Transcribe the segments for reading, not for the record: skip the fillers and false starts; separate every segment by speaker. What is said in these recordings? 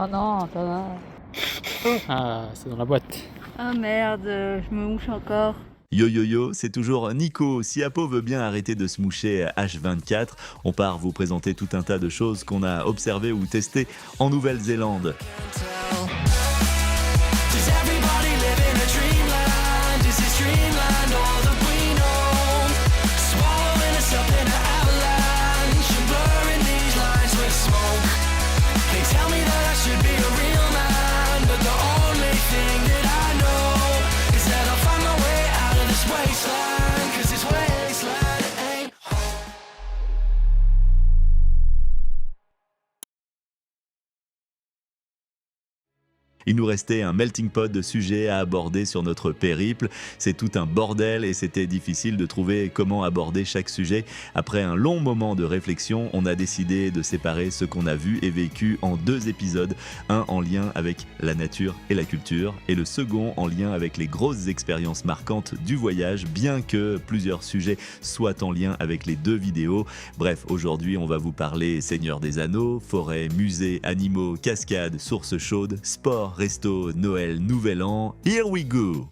Speaker 1: Oh non, ça va.
Speaker 2: Ah, c'est dans la boîte.
Speaker 1: Ah merde, je me mouche encore.
Speaker 3: Yo yo yo, c'est toujours Nico. Si Apo veut bien arrêter de se moucher H24, on part vous présenter tout un tas de choses qu'on a observées ou testées en Nouvelle-Zélande. Il nous restait un melting pot de sujets à aborder sur notre périple. C'est tout un bordel et c'était difficile de trouver comment aborder chaque sujet. Après un long moment de réflexion, on a décidé de séparer ce qu'on a vu et vécu en 2 épisodes. Un en lien avec la nature et la culture et le second en lien avec les grosses expériences marquantes du voyage, bien que plusieurs sujets soient en lien avec les 2 vidéos. Bref, aujourd'hui on va vous parler Seigneur des Anneaux, forêt, musée, animaux, cascades, sources chaudes, sport, resto, Noël, Nouvel An, here we go!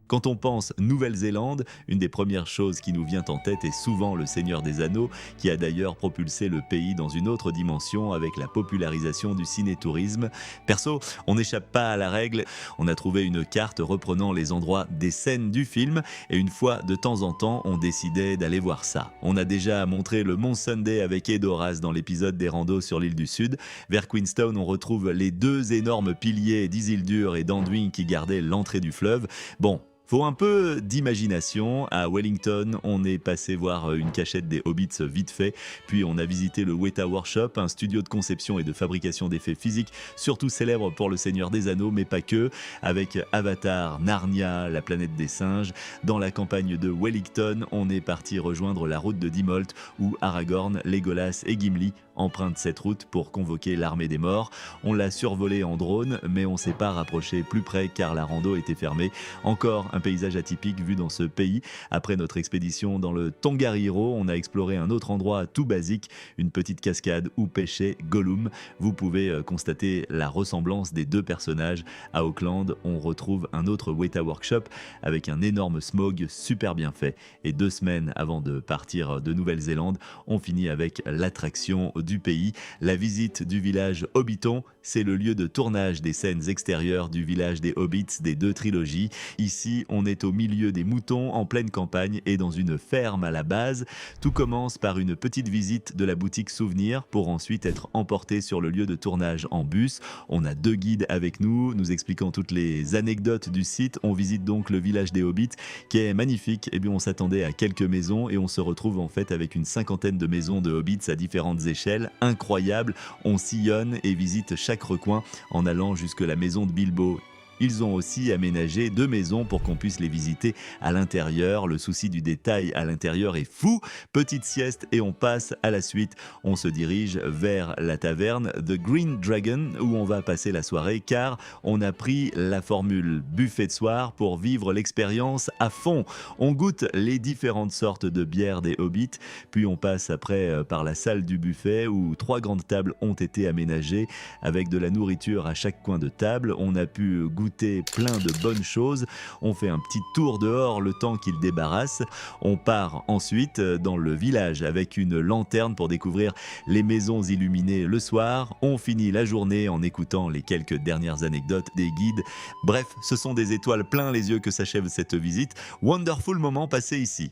Speaker 3: Quand on pense Nouvelle-Zélande, une des premières choses qui nous vient en tête est souvent le Seigneur des Anneaux, qui a d'ailleurs propulsé le pays dans une autre dimension avec la popularisation du ciné-tourisme. Perso, on n'échappe pas à la règle, on a trouvé une carte reprenant les endroits des scènes du film, et une fois de temps en temps, on décidait d'aller voir ça. On a déjà montré le Mont Sunday avec Edoras dans l'épisode des randos sur l'île du Sud. Vers Queenstown, on retrouve les 2 énormes piliers d'Isildur et d'Anduin qui gardaient l'entrée du fleuve. Bon, faut un peu d'imagination. À Wellington, on est passé voir une cachette des Hobbits vite fait, puis on a visité le Weta Workshop, un studio de conception et de fabrication d'effets physiques, surtout célèbre pour le Seigneur des Anneaux, mais pas que, avec Avatar, Narnia, la planète des singes. Dans la campagne de Wellington, on est parti rejoindre la route de Dimmolt, où Aragorn, Legolas et Gimli empruntent cette route pour convoquer l'armée des morts. On l'a survolé en drone, mais on s'est pas rapproché plus près car la rando était fermée. Encore un paysage atypique vu dans ce pays. Après notre expédition dans le Tongariro, on a exploré un autre endroit tout basique, une petite cascade où pêchait Gollum. Vous pouvez constater la ressemblance des 2 personnages. À Auckland, on retrouve un autre Weta Workshop avec un énorme smog super bien fait. Et 2 semaines avant de partir de Nouvelle-Zélande, on finit avec l'attraction du pays. La visite du village Hobbiton, c'est le lieu de tournage des scènes extérieures du village des Hobbits des 2 trilogies. Ici, on est au milieu des moutons, en pleine campagne et dans une ferme à la base. Tout commence par une petite visite de la boutique souvenir pour ensuite être emporté sur le lieu de tournage en bus. On a 2 guides avec nous, nous expliquant toutes les anecdotes du site. On visite donc le village des Hobbits qui est magnifique. Et bien, on s'attendait à quelques maisons et on se retrouve en fait avec une 50aine de maisons de Hobbits à différentes échelles. Incroyable, on sillonne et visite chaque recoin en allant jusque la maison de Bilbo. Ils ont aussi aménagé 2 maisons pour qu'on puisse les visiter à l'intérieur. Le souci du détail à l'intérieur est fou. Petite sieste et on passe à la suite. On se dirige vers la taverne The Green Dragon où on va passer la soirée car on a pris la formule buffet de soir pour vivre l'expérience à fond. On goûte les différentes sortes de bières des Hobbits, puis on passe après par la salle du buffet où 3 grandes tables ont été aménagées avec de la nourriture à chaque coin de table. On a pu goûter plein de bonnes choses. On fait un petit tour dehors le temps qu'il débarrasse. On part ensuite dans le village avec une lanterne pour découvrir les maisons illuminées le soir. On finit la journée en écoutant les quelques dernières anecdotes des guides. Bref, ce sont des étoiles plein les yeux que s'achève cette visite. Wonderful moment passé ici.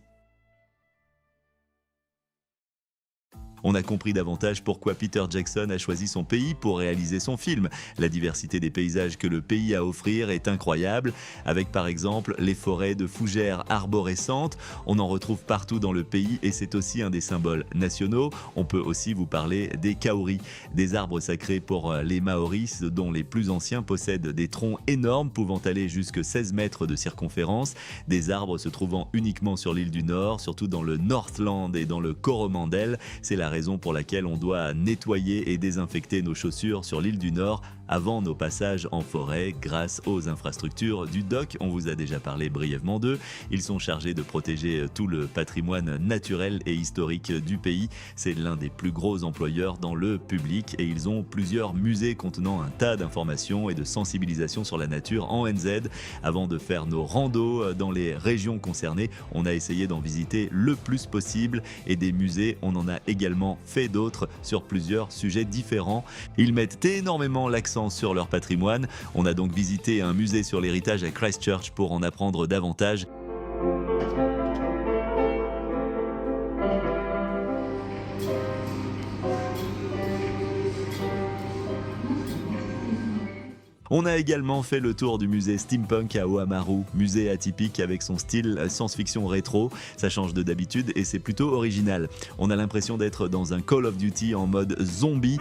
Speaker 3: On a compris davantage pourquoi Peter Jackson a choisi son pays pour réaliser son film. La diversité des paysages que le pays a à offrir est incroyable, avec par exemple les forêts de fougères arborescentes. On en retrouve partout dans le pays et c'est aussi un des symboles nationaux. On peut aussi vous parler des kauri, des arbres sacrés pour les Maoris, dont les plus anciens possèdent des troncs énormes pouvant aller jusque 16 mètres de circonférence. Des arbres se trouvant uniquement sur l'île du Nord, surtout dans le Northland et dans le Coromandel. C'est la raison pour laquelle on doit nettoyer et désinfecter nos chaussures sur l'île du Nord avant nos passages en forêt grâce aux infrastructures du DOC. On vous a déjà parlé brièvement d'eux. Ils sont chargés de protéger tout le patrimoine naturel et historique du pays. C'est l'un des plus gros employeurs dans le public et ils ont plusieurs musées contenant un tas d'informations et de sensibilisation sur la nature en NZ. Avant de faire nos randos dans les régions concernées, on a essayé d'en visiter le plus possible et des musées, on en a également fait d'autres sur plusieurs sujets différents. Ils mettent énormément l'accent sur leur patrimoine. On a donc visité un musée sur l'héritage à Christchurch pour en apprendre davantage. On a également fait le tour du musée Steampunk à Oamaru, musée atypique avec son style science-fiction rétro. Ça change de d'habitude et c'est plutôt original. On a l'impression d'être dans un Call of Duty en mode zombie.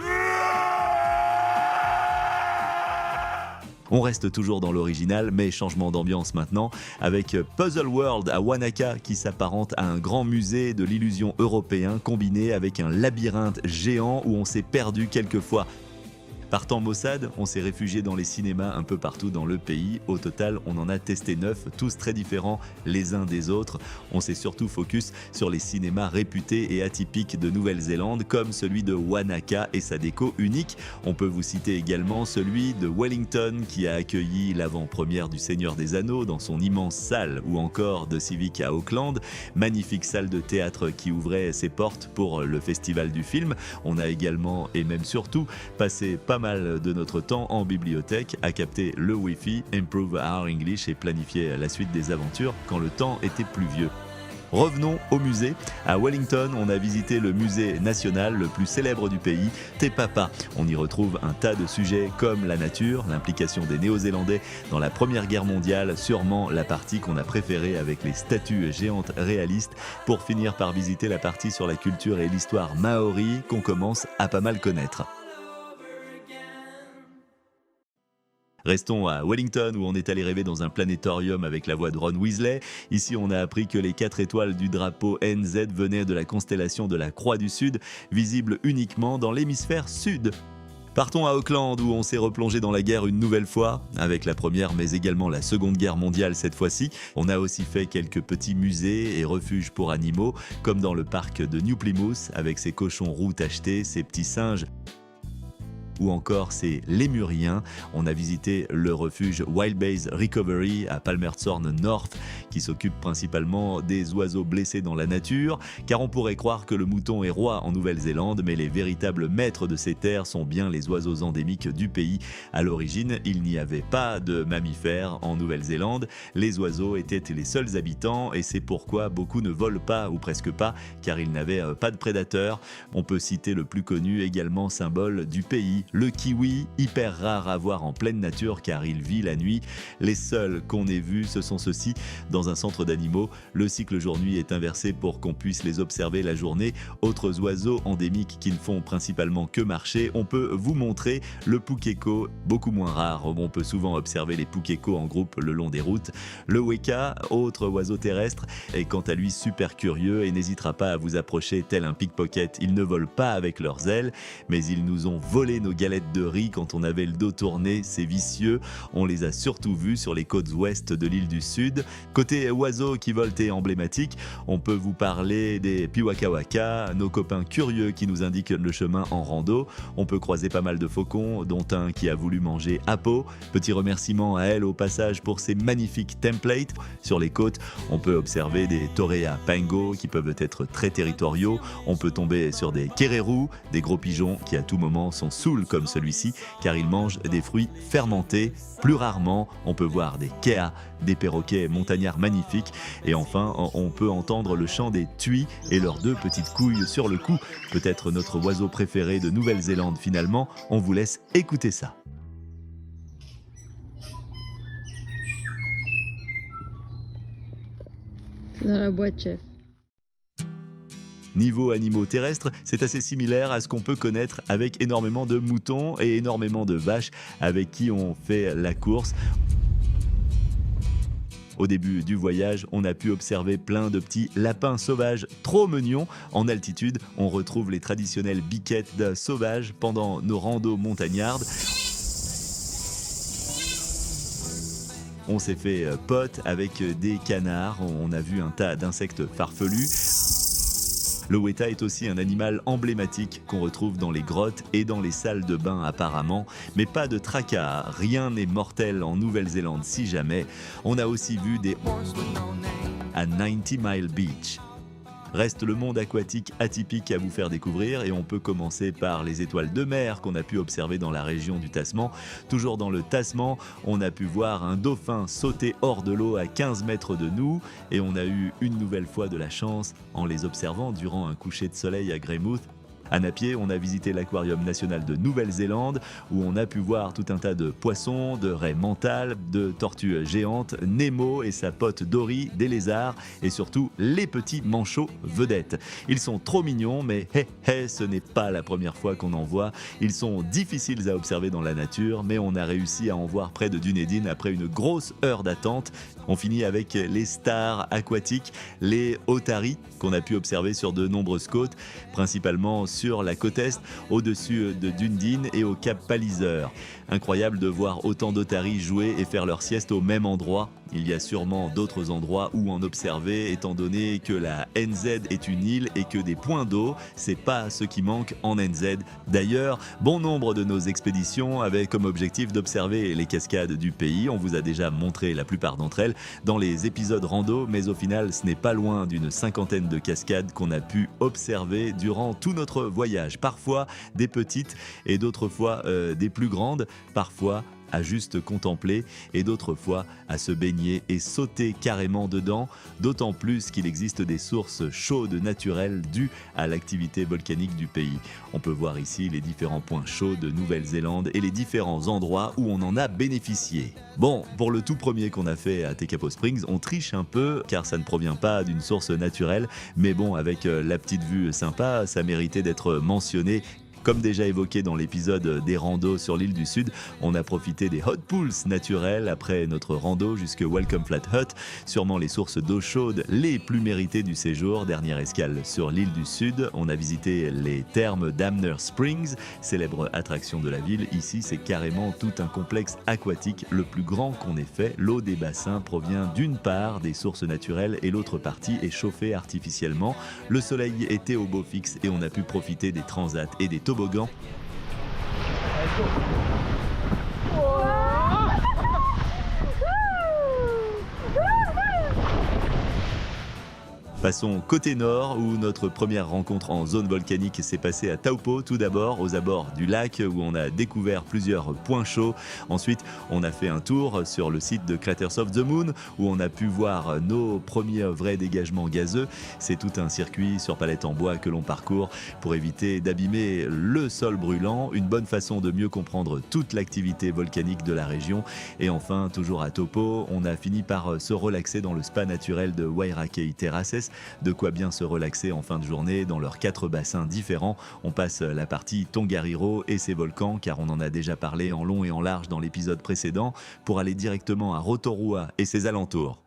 Speaker 3: On reste toujours dans l'original, mais changement d'ambiance maintenant, avec Puzzle World à Wanaka qui s'apparente à un grand musée de l'illusion européen combiné avec un labyrinthe géant où on s'est perdu quelquefois. Partant Mossad, on s'est réfugié dans les cinémas un peu partout dans le pays. Au total, on en a testé 9, tous très différents les uns des autres. On s'est surtout focus sur les cinémas réputés et atypiques de Nouvelle-Zélande, comme celui de Wanaka et sa déco unique. On peut vous citer également celui de Wellington, qui a accueilli l'avant-première du Seigneur des Anneaux dans son immense salle, ou encore de Civic à Auckland, magnifique salle de théâtre qui ouvrait ses portes pour le festival du film. On a également, et même surtout, passé pas mal de notre temps en bibliothèque à capter le Wi-Fi, improve our English et planifier la suite des aventures quand le temps était pluvieux. Revenons au musée. À Wellington, on a visité le musée national le plus célèbre du pays, Te Papa. On y retrouve un tas de sujets comme la nature, l'implication des Néo-Zélandais dans la Première Guerre mondiale, sûrement la partie qu'on a préférée avec les statues géantes réalistes, pour finir par visiter la partie sur la culture et l'histoire maori qu'on commence à pas mal connaître. Restons à Wellington où on est allé rêver dans un planétorium avec la voix de Ron Weasley. Ici, on a appris que les 4 étoiles du drapeau NZ venaient de la constellation de la Croix du Sud, visible uniquement dans l'hémisphère sud. Partons à Auckland où on s'est replongé dans la guerre une nouvelle fois, avec la première mais également la seconde guerre mondiale cette fois-ci. On a aussi fait quelques petits musées et refuges pour animaux, comme dans le parc de New Plymouth avec ses cochons roux tachetés, ses petits singes, ou encore c'est Lémurien. On a visité le refuge Wild Base Recovery à Palmerston North qui s'occupe principalement des oiseaux blessés dans la nature, car on pourrait croire que le mouton est roi en Nouvelle-Zélande, mais les véritables maîtres de ces terres sont bien les oiseaux endémiques du pays. À l'origine, il n'y avait pas de mammifères en Nouvelle-Zélande, les oiseaux étaient les seuls habitants et c'est pourquoi beaucoup ne volent pas ou presque pas, car ils n'avaient pas de prédateurs. On peut citer le plus connu, également symbole du pays, le kiwi, hyper rare à voir en pleine nature car il vit la nuit. Les seuls qu'on ait vus, ce sont ceux-ci dans un centre d'animaux. Le cycle jour-nuit est inversé pour qu'on puisse les observer la journée. Autres oiseaux endémiques qui ne font principalement que marcher, on peut vous montrer le pukeko, beaucoup moins rare. On peut souvent observer les pukeko en groupe le long des routes. Le weka, autre oiseau terrestre, est quant à lui super curieux et n'hésitera pas à vous approcher tel un pickpocket. Ils ne volent pas avec leurs ailes, mais ils nous ont volé nos galettes de riz quand on avait le dos tourné, c'est vicieux. On les a surtout vus sur les côtes ouest de l'île du Sud. Côté oiseaux qui volent et emblématiques, on peut vous parler des piwakawaka, nos copains curieux qui nous indiquent le chemin en rando. On peut croiser pas mal de faucons, dont un qui a voulu manger Apo. Petit remerciement à elle au passage pour ses magnifiques templates. Sur les côtes, on peut observer des torea pango qui peuvent être très territoriaux. On peut tomber sur des kereru, des gros pigeons qui à tout moment sont saouls comme celui-ci, car ils mangent des fruits fermentés. Plus rarement, on peut voir des kea, des perroquets montagnards magnifiques. Et enfin, on peut entendre le chant des tuis et leurs 2 petites couilles sur le cou. Peut-être notre oiseau préféré de Nouvelle-Zélande finalement. On vous laisse écouter ça.
Speaker 1: C'est dans la boîte, chef.
Speaker 3: Niveau animaux terrestres, c'est assez similaire à ce qu'on peut connaître avec énormément de moutons et énormément de vaches avec qui on fait la course. Au début du voyage, on a pu observer plein de petits lapins sauvages trop mignons. En altitude, on retrouve les traditionnelles biquettes sauvages pendant nos randos montagnardes. On s'est fait pote avec des canards, on a vu un tas d'insectes farfelus. Le weta est aussi un animal emblématique qu'on retrouve dans les grottes et dans les salles de bain apparemment, mais pas de tracas, rien n'est mortel en Nouvelle-Zélande si jamais. On a aussi vu des à 90 Mile Beach. Reste le monde aquatique atypique à vous faire découvrir et on peut commencer par les étoiles de mer qu'on a pu observer dans la région du Tasman. Toujours dans le Tasman, on a pu voir un dauphin sauter hors de l'eau à 15 mètres de nous et on a eu une nouvelle fois de la chance en les observant durant un coucher de soleil à Greymouth. À Napier, on a visité l'aquarium national de Nouvelle-Zélande où on a pu voir tout un tas de poissons, de raies mentales, de tortues géantes, Nemo et sa pote Dory, des lézards et surtout les petits manchots vedettes. Ils sont trop mignons mais ce n'est pas la première fois qu'on en voit. Ils sont difficiles à observer dans la nature mais on a réussi à en voir près de Dunedin après une grosse heure d'attente. On finit avec les stars aquatiques, les otaries qu'on a pu observer sur de nombreuses côtes, principalement sur la côte est, au-dessus de Dunedin et au Cap Palliser. Incroyable de voir autant d'otaries jouer et faire leur sieste au même endroit. Il y a sûrement d'autres endroits où en observer, étant donné que la NZ est une île et que des points d'eau, c'est pas ce qui manque en NZ. D'ailleurs, bon nombre de nos expéditions avaient comme objectif d'observer les cascades du pays. On vous a déjà montré la plupart d'entre elles dans les épisodes rando, mais au final, ce n'est pas loin d'une cinquantaine de cascades qu'on a pu observer durant tout notre voyage. Parfois des petites et d'autres fois des plus grandes, parfois à juste contempler et d'autres fois à se baigner et sauter carrément dedans, d'autant plus qu'il existe des sources chaudes naturelles dues à l'activité volcanique du pays. On peut voir ici les différents points chauds de Nouvelle-Zélande et les différents endroits où on en a bénéficié. Bon, pour le tout premier qu'on a fait à Tekapo Springs, on triche un peu car ça ne provient pas d'une source naturelle, mais bon, avec la petite vue sympa, ça méritait d'être mentionné. Comme déjà évoqué dans l'épisode des randos sur l'île du Sud, on a profité des hot pools naturels après notre rando jusque Welcome Flat Hut, sûrement les sources d'eau chaude les plus méritées du séjour. Dernière escale sur l'île du Sud, on a visité les thermes d'Amner Springs, célèbre attraction de la ville. Ici, c'est carrément tout un complexe aquatique, le plus grand qu'on ait fait. L'eau des bassins provient d'une part des sources naturelles et l'autre partie est chauffée artificiellement. Le soleil était au beau fixe et on a pu profiter des transats et des toboggans. Passons côté nord où notre première rencontre en zone volcanique s'est passée à Taupo tout d'abord, aux abords du lac où on a découvert plusieurs points chauds. Ensuite, on a fait un tour sur le site de Craters of the Moon où on a pu voir nos premiers vrais dégagements gazeux. C'est tout un circuit sur palette en bois que l'on parcourt pour éviter d'abîmer le sol brûlant, une bonne façon de mieux comprendre toute l'activité volcanique de la région. Et enfin, toujours à Taupo, on a fini par se relaxer dans le spa naturel de Wairakei Terraces. De quoi bien se relaxer en fin de journée dans leurs 4 bassins différents. On passe la partie Tongariro et ses volcans, car on en a déjà parlé en long et en large dans l'épisode précédent, pour aller directement à Rotorua et ses alentours.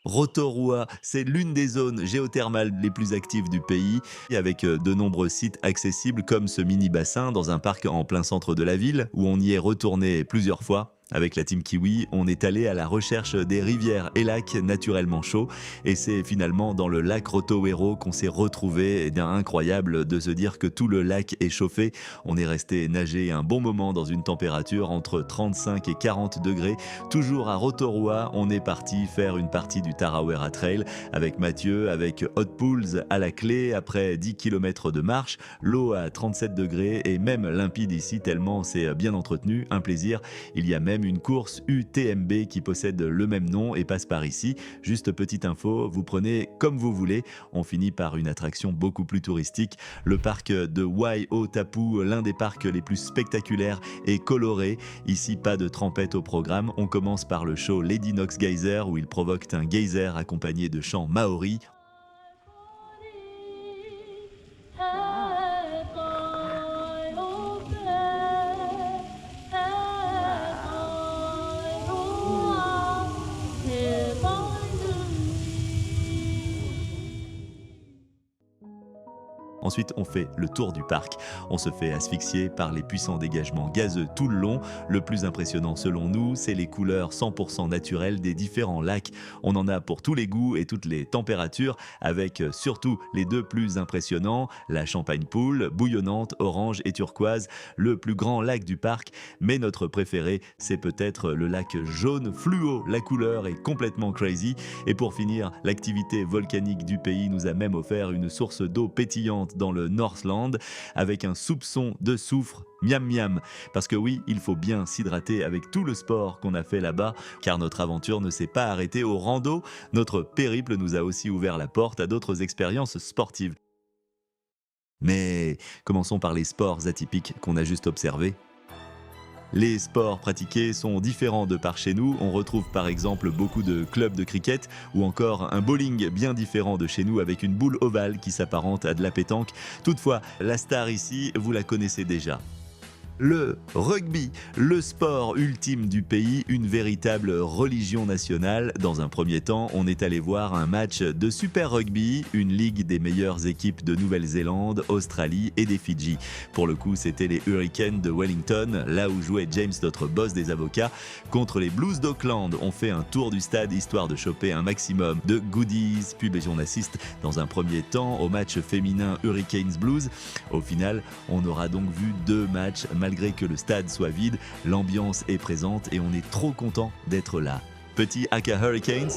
Speaker 3: Rotorua, c'est l'une des zones géothermales les plus actives du pays, avec de nombreux sites accessibles comme ce mini-bassin dans un parc en plein centre de la ville, où on y est retourné plusieurs fois. Avec la team Kiwi, on est allé à la recherche des rivières et lacs naturellement chauds et c'est finalement dans le lac Rotowero qu'on s'est retrouvé. Et bien incroyable de se dire que tout le lac est chauffé. On est resté nager un bon moment dans une température entre 35 et 40 degrés. Toujours à Rotorua, on est parti faire une partie du Tarawera Trail avec Mathieu, avec Hot Pools à la clé après 10 km de marche, l'eau à 37 degrés et même limpide ici tellement c'est bien entretenu, un plaisir. Il y a même une course UTMB qui possède le même nom et passe par ici. Juste petite info, vous prenez comme vous voulez. On finit par une attraction beaucoup plus touristique, le parc de Waiotapu, l'un des parcs les plus spectaculaires et colorés. Ici, pas de trempette au programme. On commence par le show Lady Knox Geyser où il provoque un geyser accompagné de chants maoris. Ensuite, on fait le tour du parc. On se fait asphyxier par les puissants dégagements gazeux tout le long. Le plus impressionnant selon nous, c'est les couleurs 100% naturelles des différents lacs. On en a pour tous les goûts et toutes les températures, avec surtout les deux plus impressionnants, la Champagne Pool, bouillonnante, orange et turquoise, le plus grand lac du parc. Mais notre préféré, c'est peut-être le lac jaune fluo. La couleur est complètement crazy. Et pour finir, l'activité volcanique du pays nous a même offert une source d'eau pétillante dans le Northland, avec un soupçon de soufre. Miam miam. Parce que oui, il faut bien s'hydrater avec tout le sport qu'on a fait là-bas, car notre aventure ne s'est pas arrêtée au rando. Notre périple nous a aussi ouvert la porte à d'autres expériences sportives. Mais commençons par les sports atypiques qu'on a juste observés. Les sports pratiqués sont différents de par chez nous. On retrouve par exemple beaucoup de clubs de cricket ou encore un bowling bien différent de chez nous avec une boule ovale qui s'apparente à de la pétanque. Toutefois, la star ici, vous la connaissez déjà. Le rugby, le sport ultime du pays, une véritable religion nationale. Dans un premier temps, on est allé voir un match de Super Rugby, une ligue des meilleures équipes de Nouvelle-Zélande, Australie et des Fidji. Pour le coup, c'était les Hurricanes de Wellington, là où jouait James, notre boss des avocats, contre les Blues d'Auckland. On fait un tour du stade histoire de choper un maximum de goodies, puis on assiste dans un premier temps au match féminin Hurricanes Blues. Au final, on aura donc vu 2 matchs. Malgré que le stade soit vide, l'ambiance est présente et on est trop content d'être là. Petit Haka Hurricanes.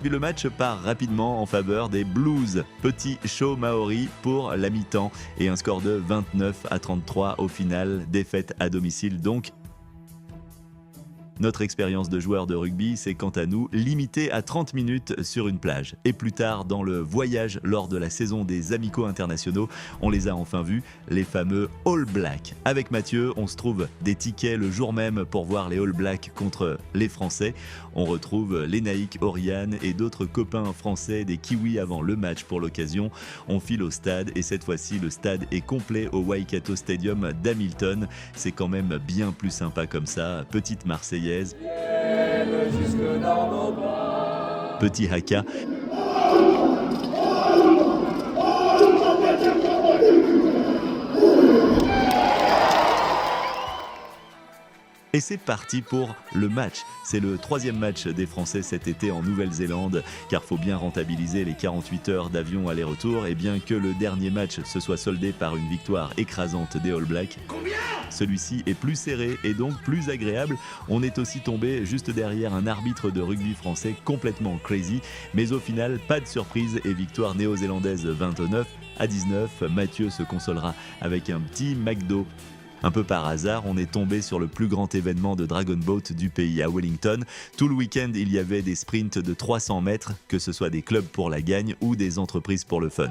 Speaker 3: Puis le match part rapidement en faveur des Blues. Petit show maori pour la mi-temps et un score de 29-33 au final, défaite à domicile donc. Notre expérience de joueur de rugby, c'est quant à nous limitée à 30 minutes sur une plage. Et plus tard, dans le voyage lors de la saison des Amicaux internationaux, on les a enfin vus, les fameux All Blacks. Avec Mathieu, on se trouve des tickets le jour même pour voir les All Blacks contre les Français. On retrouve Lénaïque, Oriane et d'autres copains français, des Kiwis avant le match pour l'occasion. On file au stade et cette fois-ci, le stade est complet au Waikato Stadium d'Hamilton. C'est quand même bien plus sympa comme ça. Petite Marseillaise. Petit haka. Et c'est parti pour le match. C'est le 3e match des Français cet été en Nouvelle-Zélande, car faut bien rentabiliser les 48 heures d'avion aller-retour, et bien que le dernier match se soit soldé par une victoire écrasante des All Blacks, celui-ci est plus serré et donc plus agréable. On est aussi tombé juste derrière un arbitre de rugby français complètement crazy, mais au final, pas de surprise et victoire néo-zélandaise 29-19. Mathieu se consolera avec un petit McDo. Un peu par hasard, on est tombé sur le plus grand événement de Dragon Boat du pays à Wellington. Tout le week-end, il y avait des sprints de 300 mètres, que ce soit des clubs pour la gagne ou des entreprises pour le fun.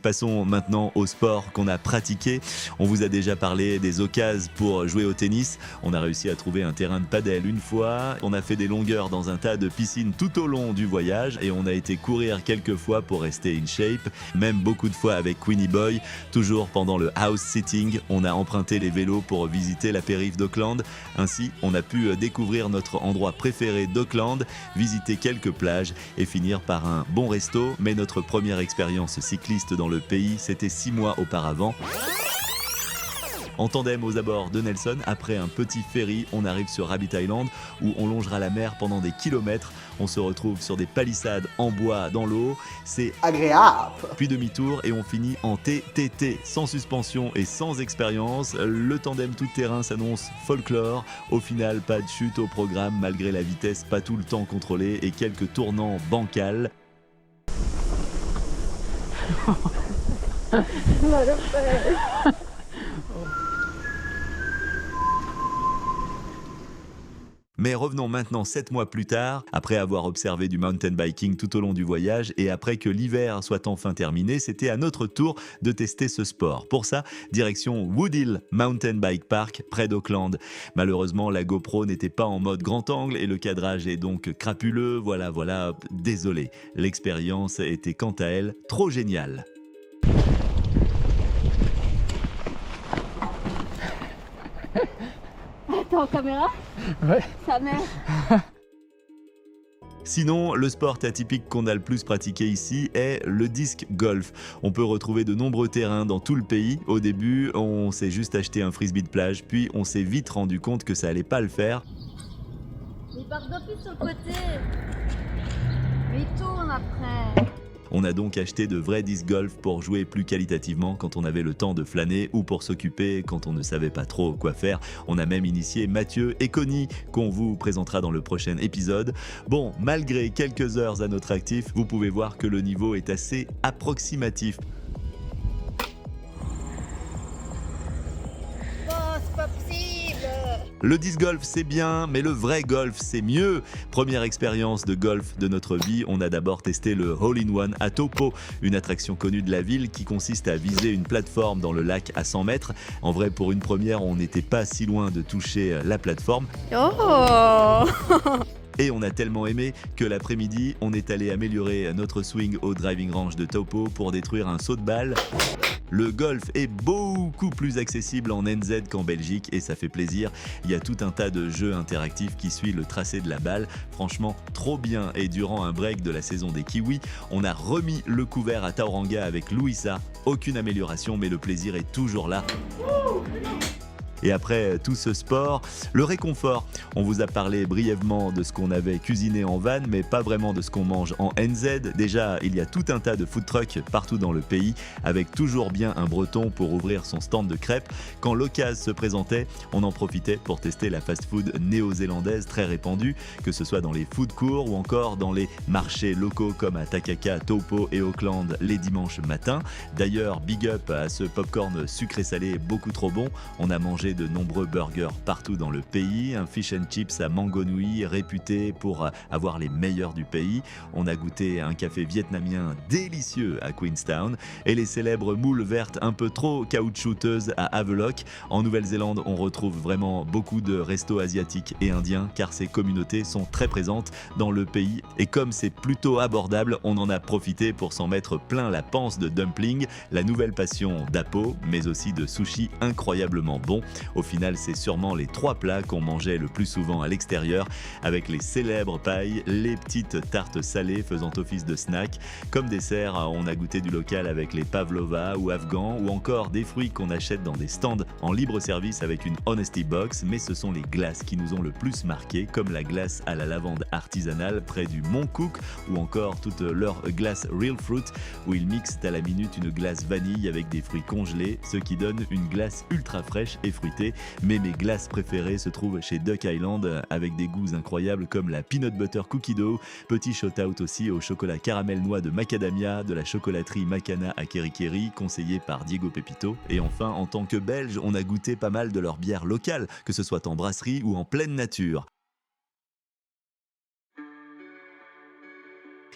Speaker 3: Passons maintenant au sport qu'on a pratiqué. On vous a déjà parlé des occasions pour jouer au tennis. On a réussi à trouver un terrain de padel une fois. On a fait des longueurs dans un tas de piscines tout au long du voyage et on a été courir quelques fois pour rester in shape. Même beaucoup de fois avec Queenie Boy. Toujours pendant le house sitting, on a emprunté les vélos pour visiter la périph' d'Auckland. Ainsi, on a pu découvrir notre endroit préféré d'Auckland, visiter quelques plages et finir par un bon resto. Mais notre première expérience cycliste dans le pays, c'était 6 mois auparavant. En tandem aux abords de Nelson, après un petit ferry, on arrive sur Rabbit Island où on longera la mer pendant des kilomètres. On se retrouve sur des palissades en bois dans l'eau. C'est agréable. Puis demi-tour et on finit en TTT, sans suspension et sans expérience. Le tandem tout-terrain s'annonce folklore. Au final, pas de chute au programme malgré la vitesse pas tout le temps contrôlée et quelques tournants bancals. Mais revenons maintenant 7 mois plus tard, après avoir observé du mountain biking tout au long du voyage et après que l'hiver soit enfin terminé, c'était à notre tour de tester ce sport. Pour ça, direction Woodhill Mountain Bike Park, près d'Auckland. Malheureusement, la GoPro n'était pas en mode grand angle et le cadrage est donc crapuleux. Voilà, désolé. L'expérience était quant à elle trop géniale.
Speaker 4: T'es en caméra?
Speaker 2: Ouais.
Speaker 4: Sa mère.
Speaker 3: Sinon, le sport atypique qu'on a le plus pratiqué ici est le disc golf. On peut retrouver de nombreux terrains dans tout le pays. Au début, on s'est juste acheté un frisbee de plage, puis on s'est vite rendu compte que ça allait pas le faire.
Speaker 4: Il part d'office sur le côté. Mais il tourne après.
Speaker 3: On a donc acheté de vrais disc golf pour jouer plus qualitativement quand on avait le temps de flâner ou pour s'occuper quand on ne savait pas trop quoi faire. On a même initié Mathieu et Connie qu'on vous présentera dans le prochain épisode. Bon, malgré quelques heures à notre actif, vous pouvez voir que le niveau est assez approximatif.
Speaker 4: Oh, c'est pas possible.
Speaker 3: Le disc golf c'est bien, mais le vrai golf c'est mieux. Première expérience de golf de notre vie, on a d'abord testé le Hole-in-One à Taupo, une attraction connue de la ville qui consiste à viser une plateforme dans le lac à 100 mètres. En vrai, pour une première, on n'était pas si loin de toucher la plateforme.
Speaker 4: Oh.
Speaker 3: Et on a tellement aimé que l'après-midi, on est allé améliorer notre swing au driving range de Taupo pour détruire un saut de balle. Le golf est beaucoup plus accessible en NZ qu'en Belgique et ça fait plaisir. Il y a tout un tas de jeux interactifs qui suivent le tracé de la balle. Franchement, trop bien. Et durant un break de la saison des Kiwis, on a remis le couvert à Tauranga avec Louisa. Aucune amélioration, mais le plaisir est toujours là. Et après tout ce sport, le réconfort. On vous a parlé brièvement de ce qu'on avait cuisiné en van, mais pas vraiment de ce qu'on mange en NZ. Déjà, il y a tout un tas de food trucks partout dans le pays, avec toujours bien un breton pour ouvrir son stand de crêpes. Quand l'occasion se présentait, on en profitait pour tester la fast-food néo-zélandaise très répandue, que ce soit dans les food courts ou encore dans les marchés locaux comme à Takaka, Taupo et Auckland les dimanches matins. D'ailleurs, big up à ce popcorn sucré-salé beaucoup trop bon. On a mangé de nombreux burgers partout dans le pays, un fish and chips à Mangonui réputé pour avoir les meilleurs du pays. On a goûté un café vietnamien délicieux à Queenstown et les célèbres moules vertes un peu trop caoutchouteuses à Havelock. En Nouvelle-Zélande, on retrouve vraiment beaucoup de restos asiatiques et indiens car ces communautés sont très présentes dans le pays et comme c'est plutôt abordable, on en a profité pour s'en mettre plein la panse de dumpling, la nouvelle passion d'Apo, mais aussi de sushi incroyablement bon. Au final, c'est sûrement les 3 plats qu'on mangeait le plus souvent à l'extérieur, avec les célèbres pailles, les petites tartes salées faisant office de snack. Comme dessert, on a goûté du local avec les pavlova ou afghans, ou encore des fruits qu'on achète dans des stands en libre service avec une Honesty Box, mais ce sont les glaces qui nous ont le plus marqué, comme la glace à la lavande artisanale près du Mont Cook, ou encore toutes leurs glaces Real Fruit, où ils mixent à la minute une glace vanille avec des fruits congelés, ce qui donne une glace ultra fraîche et fruitée. Mais mes glaces préférées se trouvent chez Duck Island avec des goûts incroyables comme la Peanut Butter Cookie Dough. Petit shout-out aussi au chocolat caramel noix de macadamia de la chocolaterie Macana à Kerikeri, conseillée par Diego Pepito. Et enfin, en tant que Belge, on a goûté pas mal de leurs bières locales, que ce soit en brasserie ou en pleine nature.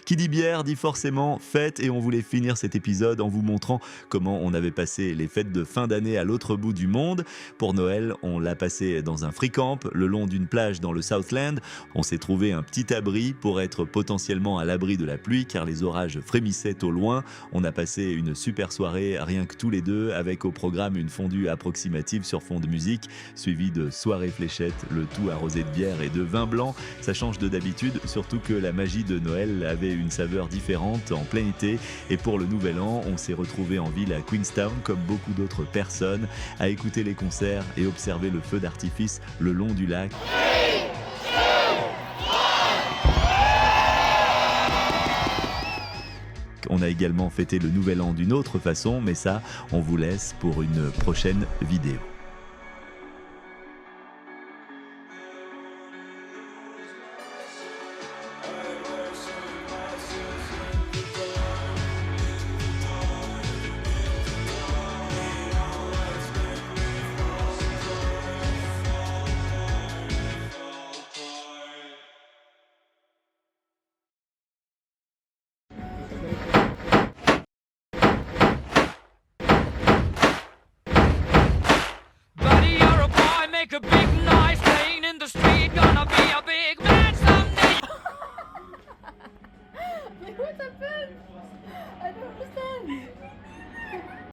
Speaker 3: Qui dit bière dit forcément fête et on voulait finir cet épisode en vous montrant comment on avait passé les fêtes de fin d'année à l'autre bout du monde. Pour Noël, on l'a passé dans un free camp le long d'une plage dans le Southland. On s'est trouvé un petit abri pour être potentiellement à l'abri de la pluie car les orages frémissaient au loin. On a passé une super soirée rien que tous les deux avec au programme une fondue approximative sur fond de musique suivie de soirée fléchette, le tout arrosé de bière et de vin blanc. Ça change de d'habitude, surtout que la magie de Noël avait une saveur différente en plein été et pour le nouvel an on s'est retrouvé en ville à Queenstown comme beaucoup d'autres personnes à écouter les concerts et observer le feu d'artifice le long du lac. On a également fêté le nouvel an d'une autre façon mais ça on vous laisse pour une prochaine vidéo.